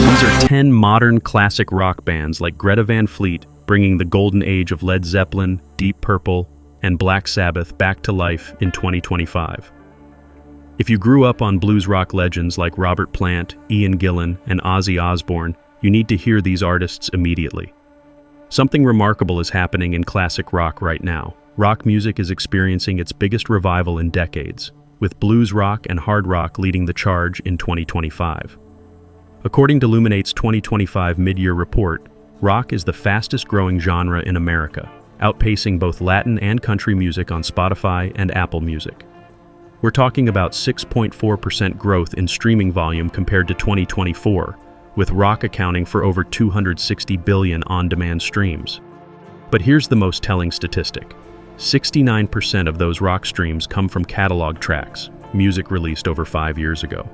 These are 10 modern classic rock bands like Greta Van Fleet, bringing the golden age of Led Zeppelin, Deep Purple, and Black Sabbath back to life in 2025. If you grew up on blues rock legends like Robert Plant, Ian Gillan, and Ozzy Osbourne, you need to hear these artists immediately. Something remarkable is happening in classic rock right now. Rock music is experiencing its biggest revival in decades, with blues rock and hard rock leading the charge in 2025. According to Luminate's 2025 mid-year report, rock is the fastest-growing genre in America, outpacing both Latin and country music on Spotify and Apple Music. We're talking about 6.4% growth in streaming volume compared to 2024, with rock accounting for over 260 billion on-demand streams. But here's the most telling statistic. 69% of those rock streams come from catalog tracks, music released over 5 years ago.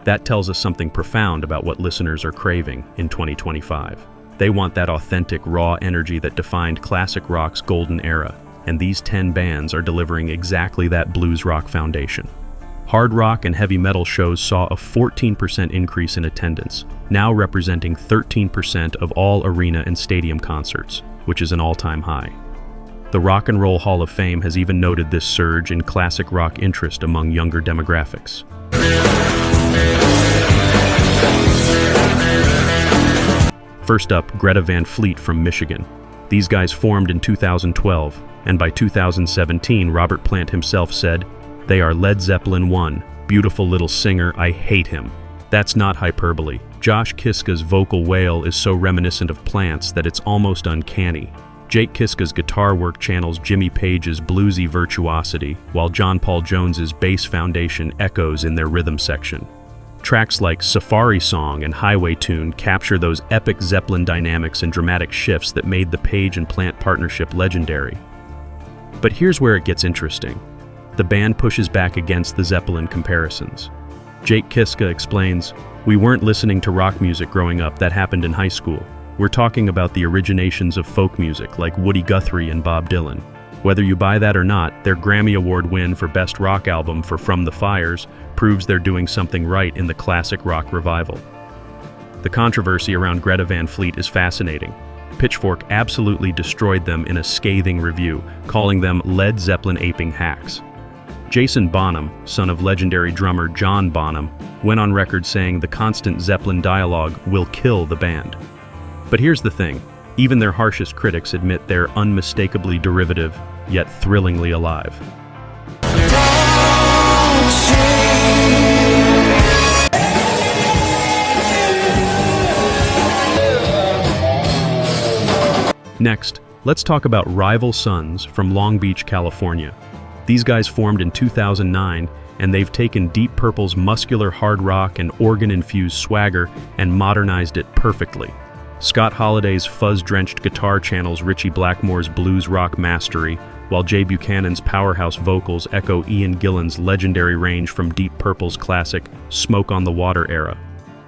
That tells us something profound about what listeners are craving in 2025. They want that authentic, raw energy that defined classic rock's golden era, and these 10 bands are delivering exactly that blues rock foundation. Hard rock and heavy metal shows saw a 14% increase in attendance, now representing 13% of all arena and stadium concerts, which is an all-time high. The Rock and Roll Hall of Fame has even noted this surge in classic rock interest among younger demographics. First up, Greta Van Fleet from Michigan. These guys formed in 2012, and by 2017, Robert Plant himself said, "They are Led Zeppelin 1, beautiful little singer, I hate him." That's not hyperbole. Josh Kiska's vocal wail is so reminiscent of Plant's that it's almost uncanny. Jake Kiska's guitar work channels Jimmy Page's bluesy virtuosity, while John Paul Jones's bass foundation echoes in their rhythm section. Tracks like Safari Song and Highway Tune capture those epic Zeppelin dynamics and dramatic shifts that made the Page and Plant partnership legendary. But here's where it gets interesting. The band pushes back against the Zeppelin comparisons. Jake Kiska explains, "We weren't listening to rock music growing up, that happened in high school. We're talking about the originations of folk music like Woody Guthrie and Bob Dylan. Whether you buy that or not, their Grammy Award win for Best Rock Album for From the Fires proves they're doing something right in the classic rock revival." The controversy around Greta Van Fleet is fascinating. Pitchfork absolutely destroyed them in a scathing review, calling them Led Zeppelin aping hacks. Jason Bonham, son of legendary drummer John Bonham, went on record saying the constant Zeppelin dialogue will kill the band. But here's the thing, even their harshest critics admit they're unmistakably derivative, yet thrillingly alive. Next, let's talk about Rival Sons from Long Beach, California. These guys formed in 2009, and they've taken Deep Purple's muscular hard rock and organ-infused swagger and modernized it perfectly. Scott Holliday's fuzz-drenched guitar channels Ritchie Blackmore's blues rock mastery, while Jay Buchanan's powerhouse vocals echo Ian Gillan's legendary range from Deep Purple's classic Smoke on the Water era.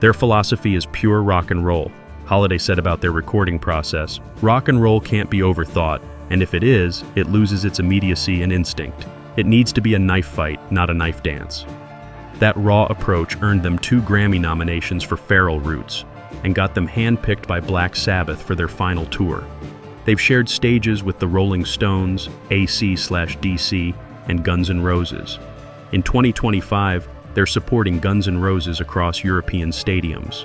Their philosophy is pure rock and roll. Holiday said about their recording process, "Rock and roll can't be overthought, and if it is, it loses its immediacy and instinct. It needs to be a knife fight, not a knife dance." That raw approach earned them 2 Grammy nominations for Feral Roots, and got them handpicked by Black Sabbath for their final tour. They've shared stages with the Rolling Stones, AC/DC, and Guns N' Roses. In 2025, they're supporting Guns N' Roses across European stadiums.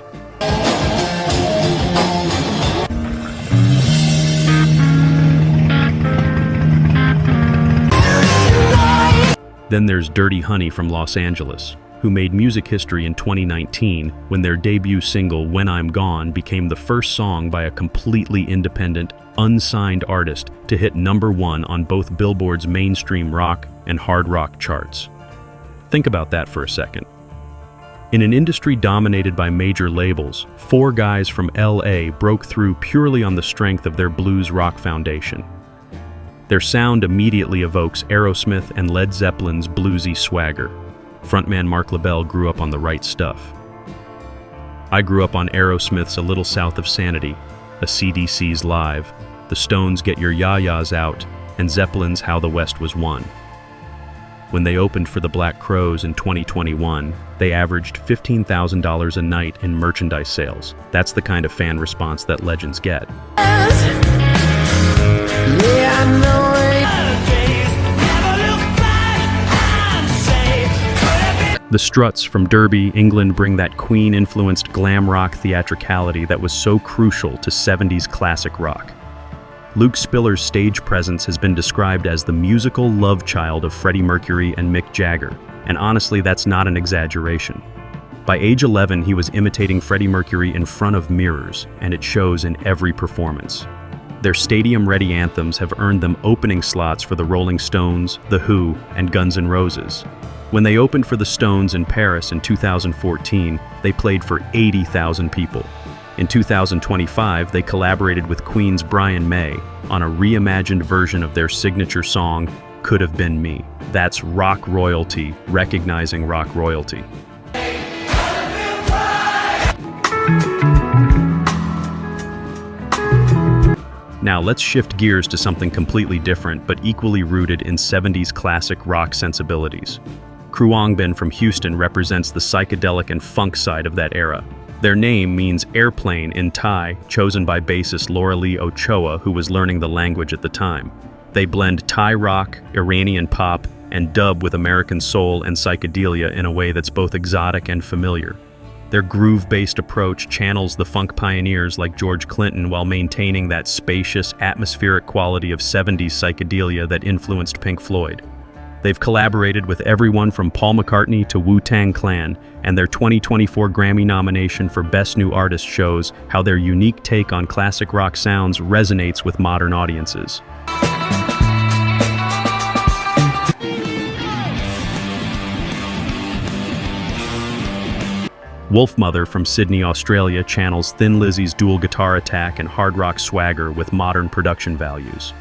Then there's Dirty Honey from Los Angeles, who made music history in 2019 when their debut single When I'm Gone became the first song by a completely independent, unsigned artist to hit #1 on both Billboard's mainstream rock and hard rock charts. Think about that for a second. In an industry dominated by major labels, 4 guys from LA broke through purely on the strength of their blues rock foundation. Their sound immediately evokes Aerosmith and Led Zeppelin's bluesy swagger. Frontman Mark LaBelle grew up on the right stuff. I grew up on Aerosmith's A Little South of Sanity, AC/DC's Live, the Stones' Get Your Ya-Ya's Out, and Zeppelin's How the West Was Won. When they opened for the Black Crowes in 2021, they averaged $15,000 a night in merchandise sales. That's the kind of fan response that legends get. The Struts from Derby, England bring that Queen-influenced glam rock theatricality that was so crucial to 70s classic rock. Luke Spiller's stage presence has been described as the musical love child of Freddie Mercury and Mick Jagger, and honestly, that's not an exaggeration. By age 11, he was imitating Freddie Mercury in front of mirrors, and it shows in every performance. Their stadium-ready anthems have earned them opening slots for the Rolling Stones, The Who, and Guns N' Roses. When they opened for the Stones in Paris in 2014, they played for 80,000 people. In 2025, they collaborated with Queen's Brian May on a reimagined version of their signature song, Could Have Been Me. That's rock royalty, recognizing rock royalty. Now let's shift gears to something completely different, but equally rooted in 70s classic rock sensibilities. Khruangbin from Houston represents the psychedelic and funk side of that era. Their name means airplane in Thai, chosen by bassist Laura Lee Ochoa, who was learning the language at the time. They blend Thai rock, Iranian pop, and dub with American soul and psychedelia in a way that's both exotic and familiar. Their groove-based approach channels the funk pioneers like George Clinton while maintaining that spacious, atmospheric quality of 70s psychedelia that influenced Pink Floyd. They've collaborated with everyone from Paul McCartney to Wu-Tang Clan, and their 2024 Grammy nomination for Best New Artist shows how their unique take on classic rock sounds resonates with modern audiences. Wolfmother from Sydney, Australia channels Thin Lizzy's dual guitar attack and hard rock swagger with modern production values.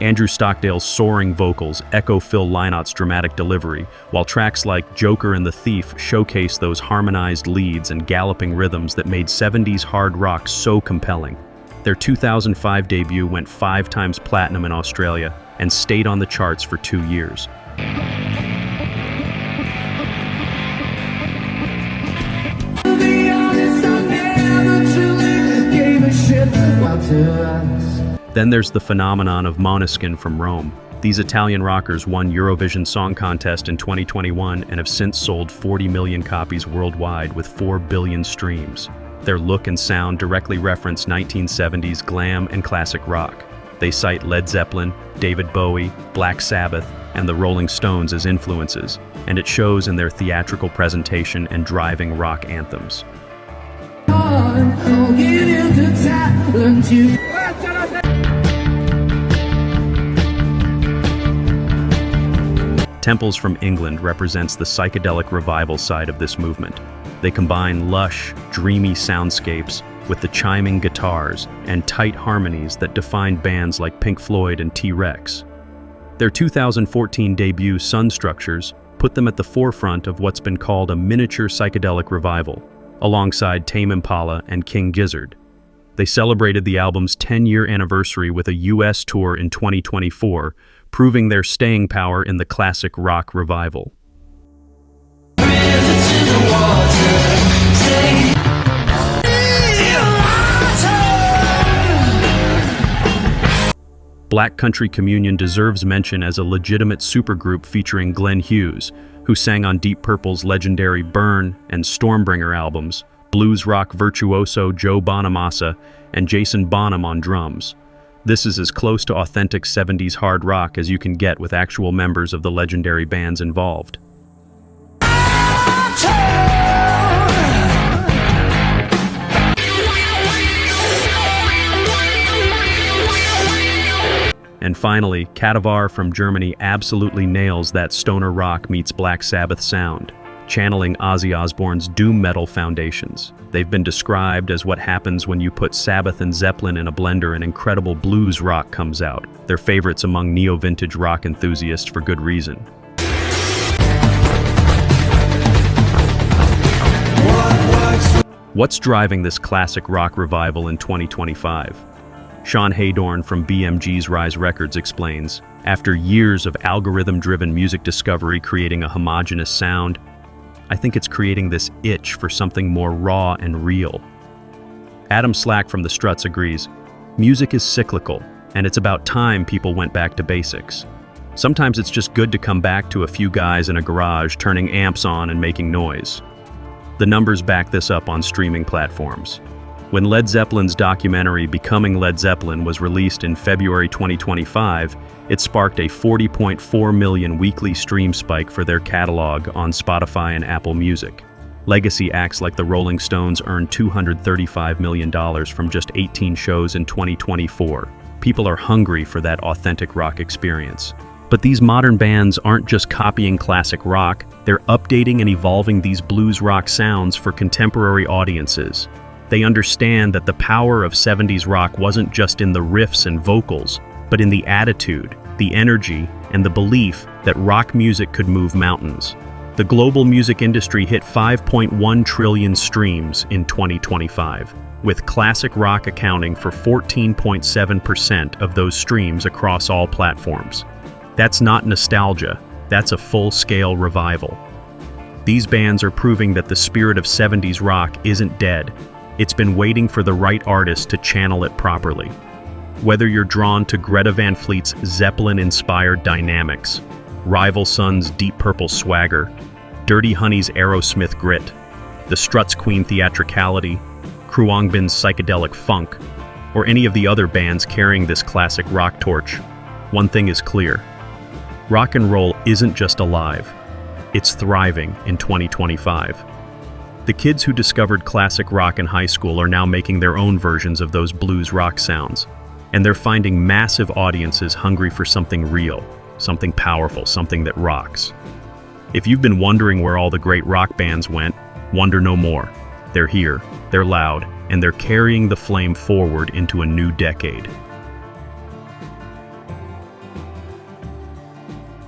Andrew Stockdale's soaring vocals echo Phil Lynot's dramatic delivery, while tracks like Joker and the Thief showcase those harmonized leads and galloping rhythms that made 70s hard rock so compelling. Their 2005 debut went 5 times platinum in Australia and stayed on the charts for 2 years. Then there's the phenomenon of Måneskin from Rome. These Italian rockers won Eurovision Song Contest in 2021 and have since sold 40 million copies worldwide with 4 billion streams. Their look and sound directly reference 1970s glam and classic rock. They cite Led Zeppelin, David Bowie, Black Sabbath, and the Rolling Stones as influences, and it shows in their theatrical presentation and driving rock anthems. Temples from England represents the psychedelic revival side of this movement. They combine lush, dreamy soundscapes with the chiming guitars and tight harmonies that defined bands like Pink Floyd and T-Rex. Their 2014 debut, Sun Structures, put them at the forefront of what's been called a miniature psychedelic revival, alongside Tame Impala and King Gizzard. They celebrated the album's 10-year anniversary with a US tour in 2024, proving their staying power in the classic rock revival. Black Country Communion deserves mention as a legitimate supergroup featuring Glenn Hughes, who sang on Deep Purple's legendary Burn and Stormbringer albums, blues rock virtuoso Joe Bonamassa, and Jason Bonham on drums. This is as close to authentic 70s hard rock as you can get with actual members of the legendary bands involved. And finally, Kadavar from Germany absolutely nails that stoner rock meets Black Sabbath sound, channeling Ozzy Osbourne's doom metal foundations. They've been described as what happens when you put Sabbath and Zeppelin in a blender and incredible blues rock comes out. They're favorites among neo-vintage rock enthusiasts for good reason. What's driving this classic rock revival in 2025? Sean Haydorn from BMG's Rise Records explains, After years of algorithm-driven music discovery creating a homogeneous sound, I think it's creating this itch for something more raw and real. Adam Slack from the Struts agrees, music is cyclical, and it's about time people went back to basics. Sometimes it's just good to come back to a few guys in a garage turning amps on and making noise. The numbers back this up on streaming platforms. When Led Zeppelin's documentary Becoming Led Zeppelin was released in February 2025, it sparked a 40.4 million weekly stream spike for their catalog on Spotify and Apple Music. Legacy acts like the Rolling Stones earned $235 million from just 18 shows in 2024. People are hungry for that authentic rock experience. But these modern bands aren't just copying classic rock, they're updating and evolving these blues rock sounds for contemporary audiences. They understand that the power of 70s rock wasn't just in the riffs and vocals, but in the attitude, the energy, and the belief that rock music could move mountains. The global music industry hit 5.1 trillion streams in 2025, with classic rock accounting for 14.7% of those streams across all platforms. That's not nostalgia, that's a full-scale revival. These bands are proving that the spirit of 70s rock isn't dead. It's been waiting for the right artist to channel it properly. Whether you're drawn to Greta Van Fleet's Zeppelin-inspired dynamics, Rival Son's Deep Purple swagger, Dirty Honey's Aerosmith grit, the Struts' Queen theatricality, Khruangbin's psychedelic funk, or any of the other bands carrying this classic rock torch, one thing is clear. Rock and roll isn't just alive, it's thriving in 2025. The kids who discovered classic rock in high school are now making their own versions of those blues rock sounds, and they're finding massive audiences hungry for something real, something powerful, something that rocks. If you've been wondering where all the great rock bands went, wonder no more. They're here, they're loud, and they're carrying the flame forward into a new decade.